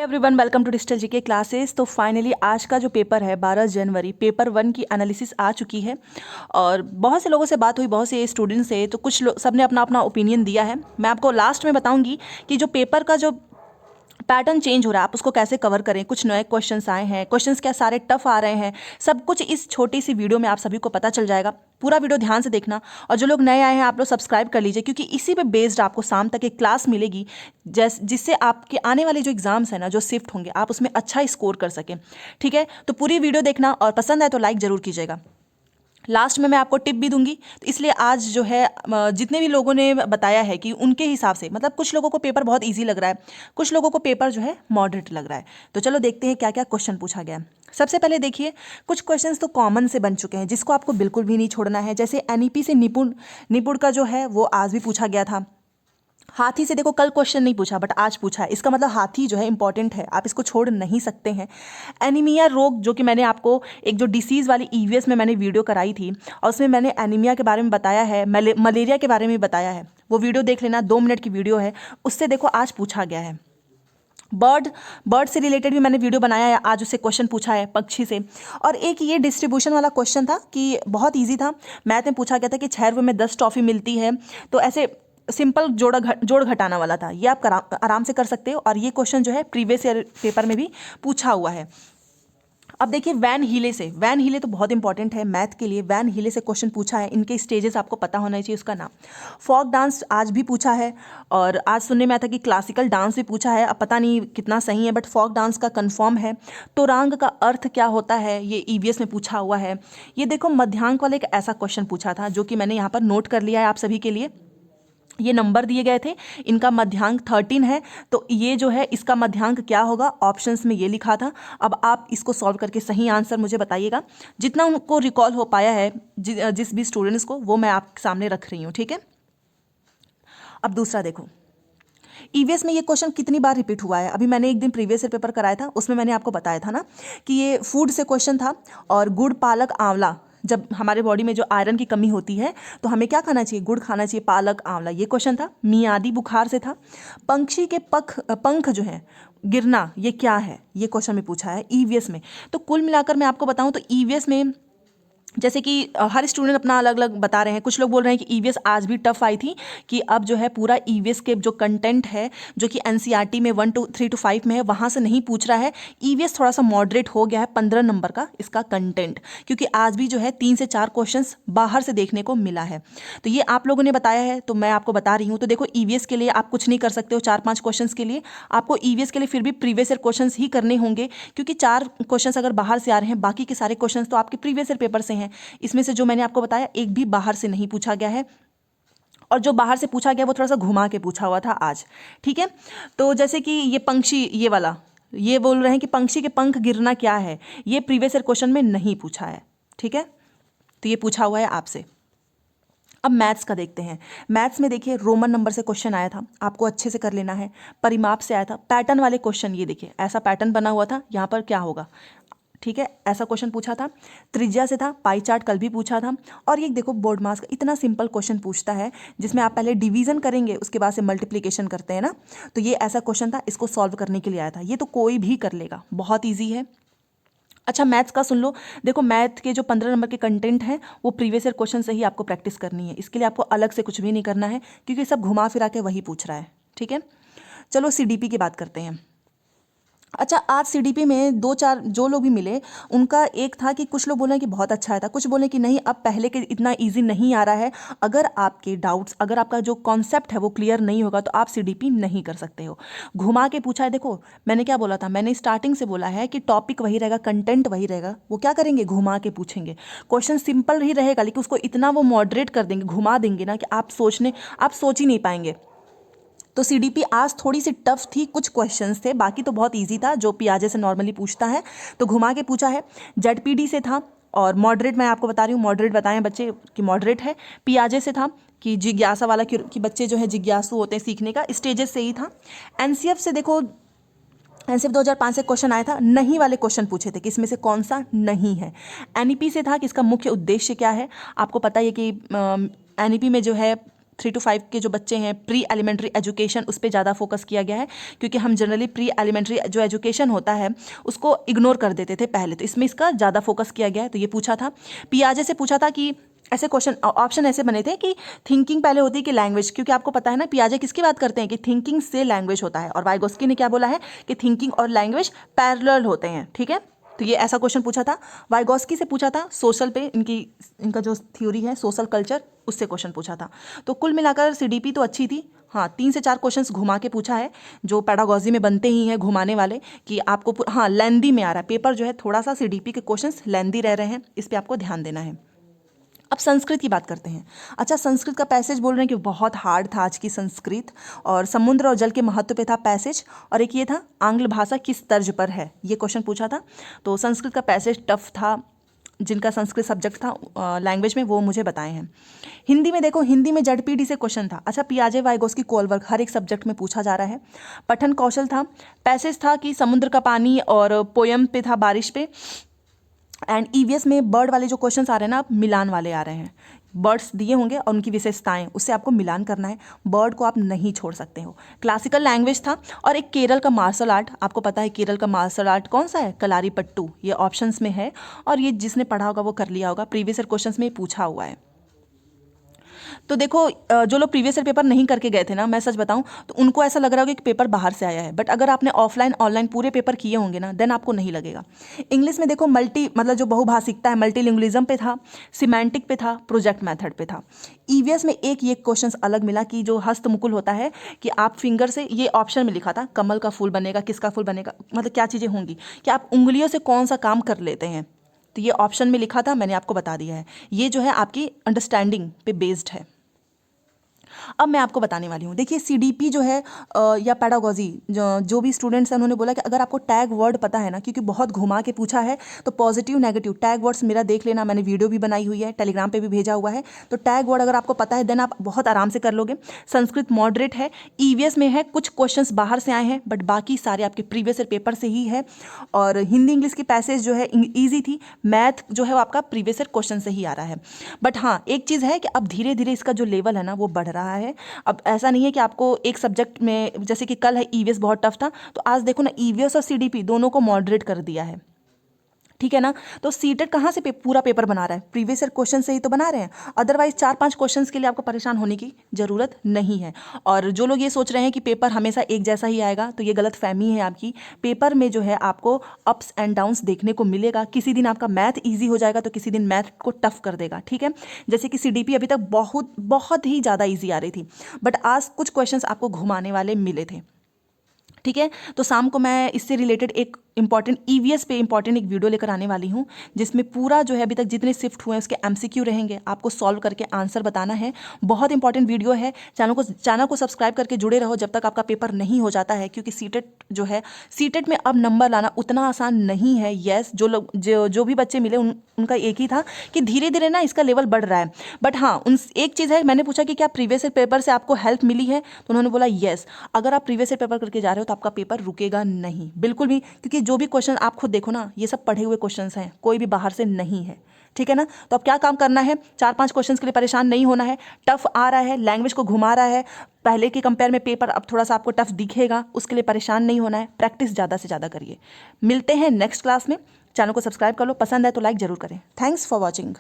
Everyone, welcome to digital GK classes. तो finally आज का जो पेपर है 12 जनवरी पेपर 1 की एनालिसिस आ चुकी है और बहुत से लोगों से बात हुई, बहुत से स्टूडेंट्स से, तो कुछ लोग सब ने अपना अपना ओपिनियन दिया है। मैं आपको लास्ट में बताऊंगी कि जो पेपर का जो पैटर्न चेंज हो रहा है आप उसको कैसे कवर करें। कुछ नए क्वेश्चंस आए हैं, क्वेश्चंस क्या सारे टफ आ रहे हैं, सब कुछ इस छोटी सी वीडियो में आप सभी को पता चल जाएगा। पूरा वीडियो ध्यान से देखना और जो लोग नए आए हैं आप लोग सब्सक्राइब कर लीजिए, क्योंकि इसी पे बेस्ड आपको शाम तक एक क्लास मिलेगी जिससे आपके आने वाले जो एग्जाम्स हैं ना, जो शिफ्ट होंगे, आप उसमें अच्छा स्कोर कर सकें। ठीक है, तो पूरी वीडियो देखना और पसंद आए तो लाइक ज़रूर कीजिएगा। लास्ट में मैं आपको टिप भी दूंगी, तो इसलिए आज जो है जितने भी लोगों ने बताया है कि उनके हिसाब से, मतलब कुछ लोगों को पेपर बहुत इजी लग रहा है, कुछ लोगों को पेपर जो है मॉडरेट लग रहा है। तो चलो देखते हैं क्या क्या क्वेश्चन पूछा गया है। सबसे पहले देखिए, कुछ क्वेश्चंस तो कॉमन से बन चुके हैं जिसको आपको बिल्कुल भी नहीं छोड़ना है। जैसे एनईपी से निपुण का जो है वो आज भी पूछा गया था। हाथी से देखो कल क्वेश्चन नहीं पूछा बट आज पूछा है, इसका मतलब हाथी जो है इंपॉर्टेंट है, आप इसको छोड़ नहीं सकते हैं। एनीमिया रोग, जो कि मैंने आपको एक जो डिसीज़ वाली ईवीएस में मैंने वीडियो कराई थी और उसमें मैंने एनीमिया के बारे में बताया है, मलेरिया के बारे में बताया है, वो वीडियो देख लेना, 2 मिनट की वीडियो है। उससे देखो आज पूछा गया है। बर्ड से रिलेटेड भी मैंने वीडियो बनाया है, आज उससे क्वेश्चन पूछा है, पक्षी से। और एक ये डिस्ट्रीब्यूशन वाला क्वेश्चन था कि बहुत इजी था, मैथ में पूछा गया था कि 6 रुपये में 10 टॉफ़ी मिलती है। तो ऐसे सिंपल जोड़ घटाना वाला था, ये आप आराम से कर सकते हो। और ये क्वेश्चन जो है प्रीवियस ईयर पेपर में भी पूछा हुआ है। अब देखिए वैन हीले तो बहुत इंपॉर्टेंट है मैथ के लिए। वैन हीले से क्वेश्चन पूछा है, इनके स्टेजेस आपको पता होना चाहिए, उसका नाम। फोक डांस आज भी पूछा है और आज सुनने में आया था कि क्लासिकल डांस भी पूछा है, अब पता नहीं कितना सही है, बट फोक डांस का कंफर्म है। तोरांग का अर्थ क्या होता है, ये ईवीएस में पूछा हुआ है। ये देखो मध्यांक वाले एक ऐसा क्वेश्चन पूछा था जो कि मैंने यहाँ पर नोट कर लिया है आप सभी के लिए। ये नंबर दिए गए थे, इनका मध्यांक 13 है, तो ये जो है इसका मध्यांक क्या होगा, ऑप्शंस में ये लिखा था। अब आप इसको सॉल्व करके सही आंसर मुझे बताइएगा। जितना उनको रिकॉल हो पाया है जिस भी स्टूडेंट्स को, वो मैं आपके सामने रख रही हूँ। ठीक है, अब दूसरा देखो, ईवीएस में ये क्वेश्चन कितनी बार रिपीट हुआ है। अभी मैंने एक दिन प्रीवियस ईयर पेपर कराया था, उसमें मैंने आपको बताया था ना कि ये फूड से क्वेश्चन था। और गुड़, पालक, आंवला, जब हमारे बॉडी में जो आयरन की कमी होती है तो हमें क्या खाना चाहिए, गुड़ खाना चाहिए, पालक, आंवला, ये क्वेश्चन था। मियादी बुखार से था। पंक्षी के पंख जो है गिरना, ये क्या है, ये क्वेश्चन में पूछा है ईवीएस में। तो कुल मिलाकर मैं आपको बताऊं तो ईवीएस में जैसे कि हर स्टूडेंट अपना अलग अलग बता रहे हैं। कुछ लोग बोल रहे हैं कि ईवीएस आज भी टफ आई थी, कि अब जो है पूरा ईवीएस के जो कंटेंट है जो कि एनसीईआरटी में 1 to 3 to 5 में है, वहाँ से नहीं पूछ रहा है। ईवीएस थोड़ा सा मॉडरेट हो गया है, 15 नंबर का इसका कंटेंट, क्योंकि आज भी जो है 3 से 4 क्वेश्चन बाहर से देखने को मिला है। तो ये आप लोगों ने बताया है तो मैं आपको बता रही हूँ। तो देखो ईवीएस के लिए आप कुछ नहीं कर सकते हो, 4-5 क्वेश्चन के लिए आपको ईवीएस के लिए फिर भी प्रीवियस ईयर क्वेश्चन ही करने होंगे, क्योंकि 4 क्वेश्चन अगर बाहर से आ रहे हैं, बाकी के सारे क्वेश्चन तो आपके प्रीवियस ईयर पेपर से हैं। इसमें से जो मैंने आपको बताया एक भी बाहर से नहीं पूछा गया है, और जो बाहर से पूछा गया वो थोड़ा सा घुमा के पूछा हुआ था आज। ठीक है, तो जैसे कि ये पंक्षी, ये वाला, ये बोल रहे हैं कि पंक्षी के पंख गिरना क्या है, ये प्रीवियस ईयर क्वेश्चन में नहीं पूछा है। ठीक है, तो ये पूछा हुआ है आपसे। अब मैथ्स का देखते हैं। मैथ्स में देखिए रोमन नंबर से क्वेश्चन आया था, आपको अच्छे से कर लेना है। परिमाप से आया था, पैटर्न वाले क्वेश्चन, ये देखिए ऐसा पैटर्न बना हुआ था, यहाँ पर क्या होगा। ठीक है, ऐसा क्वेश्चन पूछा था। त्रिज्या से था, पाई चार्ट कल भी पूछा था। और ये देखो बोर्ड मास का इतना सिंपल क्वेश्चन पूछता है जिसमें आप पहले डिवीजन करेंगे, उसके बाद से मल्टीप्लिकेशन करते हैं ना, तो ये ऐसा क्वेश्चन था, इसको सॉल्व करने के लिए आया था। ये तो कोई भी कर लेगा, बहुत ईजी है। अच्छा मैथ्स का सुन लो, देखो मैथ के जो 15 नंबर के कंटेंट हैं वो प्रीवियस ईयर क्वेश्चन से ही आपको प्रैक्टिस करनी है, इसके लिए आपको अलग से कुछ भी नहीं करना है, क्योंकि सब घुमा फिरा के वही पूछ रहा है। ठीक है, चलो सीडीपी की बात करते हैं। अच्छा, आज सीडीपी में 2-4 जो लोग भी मिले, उनका एक था कि कुछ लोग बोले कि बहुत अच्छा आया था, कुछ बोले कि नहीं अब पहले के इतना इजी नहीं आ रहा है। अगर आपके डाउट्स, अगर आपका जो कॉन्सेप्ट है वो क्लियर नहीं होगा तो आप सीडीपी नहीं कर सकते हो। घुमा के पूछा है, देखो मैंने क्या बोला था, मैंने स्टार्टिंग से बोला है कि टॉपिक वही रहेगा, कंटेंट वही रहेगा, वो क्या करेंगे, घुमा के पूछेंगे। क्वेश्चन सिंपल ही रहेगा लेकिन उसको इतना वो मॉडरेट कर देंगे, घुमा देंगे ना कि आप सोच ही नहीं पाएंगे। तो सीडीपी आज थोड़ी सी टफ थी, कुछ क्वेश्चंस थे, बाकी तो बहुत इजी था जो पियाजे से नॉर्मली पूछता है, तो घुमा के पूछा है। जेडपीडी से था, और मॉडरेट मैं आपको बता रही हूँ, मॉडरेट बताएं बच्चे कि मॉडरेट है। पियाजे से था कि जिज्ञासा वाला, कि बच्चे जो है जिज्ञासु होते हैं, सीखने का स्टेजेस से ही था। एनसीएफ से देखो, एनसीएफ 2005 से क्वेश्चन आया था, नहीं वाले क्वेश्चन पूछे थे कि इसमें से कौन सा नहीं है। एनईपी से था कि इसका मुख्य उद्देश्य क्या है। आपको पता है कि एनईपी में जो है 3 to 5 के जो बच्चे हैं, प्री एलिमेंट्री एजुकेशन उस पर ज़्यादा फोकस किया गया है, क्योंकि हम जनरली प्री एलिमेंट्री जो एजुकेशन होता है उसको इग्नोर कर देते थे पहले, तो इसमें इसका ज़्यादा फोकस किया गया है। तो ये पूछा था, पियाजे से पूछा था कि ऐसे क्वेश्चन ऑप्शन ऐसे बने थे कि थिंकिंग पहले होती है कि लैंग्वेज, क्योंकि आपको पता है ना पियाजे किसकी बात करते हैं कि थिंकिंग से लैंग्वेज होता है, और वाइगोस्की ने क्या बोला है कि थिंकिंग और लैंग्वेज पैरेलल होते हैं। ठीक है, तो ये ऐसा क्वेश्चन पूछा था। वाइगोस्की से पूछा था सोशल पे, इनका जो थ्योरी है सोशल कल्चर, उससे क्वेश्चन पूछा था। तो कुल मिलाकर सीडीपी तो अच्छी थी। हाँ, 3 से 4 क्वेश्चंस घुमा के पूछा है, जो पेडागोजी में बनते ही हैं घुमाने वाले, कि आपको हाँ लेंदी में आ रहा है पेपर जो है, थोड़ा सा सीडीपी के क्वेश्चंस लेंदी रह रहे हैं, इस पर आपको ध्यान देना है। अब संस्कृत की बात करते हैं। अच्छा, संस्कृत का पैसेज बोल रहे हैं कि बहुत हार्ड था आज की संस्कृत, और समुद्र और जल के महत्व पे था पैसेज, और एक ये था आंग्ल भाषा किस तर्ज पर है, ये क्वेश्चन पूछा था। तो संस्कृत का पैसेज टफ था, जिनका संस्कृत सब्जेक्ट था लैंग्वेज में वो मुझे बताए हैं। हिंदी में देखो, हिंदी में जेडपीडी से क्वेश्चन था। अच्छा, पियाजे वाइगोस्की कोलवर्क हर एक सब्जेक्ट में पूछा जा रहा है। पठन कौशल था, पैसेज था कि समुद्र का पानी, और पोयम पे था बारिश पे। एंड ईवीएस में बर्ड वाले जो क्वेश्चंस आ रहे हैं ना, आप मिलान वाले आ रहे हैं, बर्ड्स दिए होंगे और उनकी विशेषताएं, उससे आपको मिलान करना है, बर्ड को आप नहीं छोड़ सकते हो। क्लासिकल लैंग्वेज था, और एक केरल का मार्शल आर्ट, आपको पता है केरल का मार्शल आर्ट कौन सा है, कलारीपट्टू, ये ऑप्शंस में है, और ये जिसने पढ़ा होगा वो कर लिया होगा, प्रीवियस ईयर क्वेश्चंस में पूछा हुआ है। तो देखो, जो लोग प्रीवियस ईयर पेपर नहीं करके गए थे ना, मैं सच बताऊं तो उनको ऐसा लग रहा होगा कि पेपर बाहर से आया है, बट अगर आपने ऑफलाइन ऑनलाइन पूरे पेपर किए होंगे ना, देन आपको नहीं लगेगा। इंग्लिश में देखो, मतलब जो बहुभाषिकता है, मल्टीलिंगुअलिज्म पे था, सिमेंटिक पे था, प्रोजेक्ट मेथड पे था। ईवीएस में एक ये क्वेश्चन अलग मिला कि जो हस्तमुकुल होता है, कि आप फिंगर से, ये ऑप्शन में लिखा था कमल का फूल बनेगा, किसका फूल बनेगा, मतलब क्या चीज़ें होंगी, कि आप उंगलियों से कौन सा काम कर लेते हैं, तो ये ऑप्शन में लिखा था, मैंने आपको बता दिया है। ये जो है आपकी अंडरस्टैंडिंग पे बेस्ड है। अब मैं आपको बताने वाली हूँ, देखिए सीडीपी जो है या पेडागोजी, जो भी स्टूडेंट्स हैं उन्होंने बोला कि अगर आपको टैग वर्ड पता है ना, क्योंकि बहुत घुमा के पूछा है, तो पॉजिटिव नेगेटिव टैग वर्ड्स मेरा देख लेना, मैंने वीडियो भी बनाई हुई है, टेलीग्राम पे भी भेजा हुआ है। तो टैग वर्ड अगर आपको पता है देन आप बहुत आराम से कर लोगे। संस्कृत मॉडरेट है, ईवीएस में है, कुछ क्वेश्चंस बाहर से आए हैं, बट बाकी सारे आपके प्रीवियस ईयर पेपर से ही है। और हिंदी इंग्लिश की पैसेज जो है ईजी थी, मैथ जो है वो आपका प्रीवियस ईयर क्वेश्चन से ही आ रहा है। बट हाँ, एक चीज़ है कि अब धीरे धीरे इसका जो लेवल है ना वो बढ़ रहा है। अब ऐसा नहीं है कि आपको एक सब्जेक्ट में, जैसे कि कल है ईवीएस बहुत टफ था, तो आज देखो ना ईवीएस और सीडीपी दोनों को मॉडरेट कर दिया है। ठीक है ना, तो सीटेट कहाँ से पूरा पेपर बना रहा है, प्रीवियस ईयर क्वेश्चन से ही तो बना रहे हैं। अदरवाइज 4-5 क्वेश्चंस के लिए आपको परेशान होने की जरूरत नहीं है। और जो लोग ये सोच रहे हैं कि पेपर हमेशा एक जैसा ही आएगा, तो ये गलत फहमी है आपकी। पेपर में जो है आपको अप्स एंड डाउन्स देखने को मिलेगा। किसी दिन आपका मैथ ईजी हो जाएगा, तो किसी दिन मैथ को टफ कर देगा। ठीक है, जैसे कि सीडीपी अभी तक बहुत बहुत ही ज़्यादा ईजी आ रही थी, बट आज कुछ क्वेश्चंस आपको घुमाने वाले मिले थे। ठीक है, तो शाम को मैं इससे रिलेटेड एक इंपॉर्टेंट ईवीएस पे इंपॉर्टेंट एक वीडियो लेकर आने वाली हूँ, जिसमें पूरा जो है अभी तक जितने शिफ्ट हुए हैं उसके एमसीक्यू रहेंगे, आपको सॉल्व करके आंसर बताना है। बहुत इंपॉर्टेंट वीडियो है, चैनल को सब्सक्राइब करके जुड़े रहो जब तक आपका पेपर नहीं हो जाता है, क्योंकि सीटेट जो है, सीटेट में अब नंबर लाना उतना आसान नहीं है। येस, जो भी बच्चे मिले उनका एक ही था कि धीरे धीरे ना इसका लेवल बढ़ रहा है। बट हाँ, उन एक चीज़ है, मैंने पूछा कि क्या प्रीवियस ईयर पेपर से आपको हेल्प मिली है, तो उन्होंने बोला येस। अगर आप प्रीवियस ईयर पेपर करके जा रहे हो तो आपका पेपर रुकेगा नहीं, बिल्कुल भी, क्योंकि जो भी क्वेश्चन आप खुद देखो ना, ये सब पढ़े हुए क्वेश्चंस हैं, कोई भी बाहर से नहीं है। ठीक है ना, तो अब क्या काम करना है, 4-5 क्वेश्चंस के लिए परेशान नहीं होना है। टफ आ रहा है, लैंग्वेज को घुमा रहा है, पहले के कंपेयर में पेपर अब थोड़ा सा आपको टफ दिखेगा, उसके लिए परेशान नहीं होना है। प्रैक्टिस ज़्यादा से ज़्यादा करिए। मिलते हैं नेक्स्ट क्लास में। चैनल को सब्सक्राइब कर लो, पसंद है तो लाइक ज़रूर करें। Thanks for watching.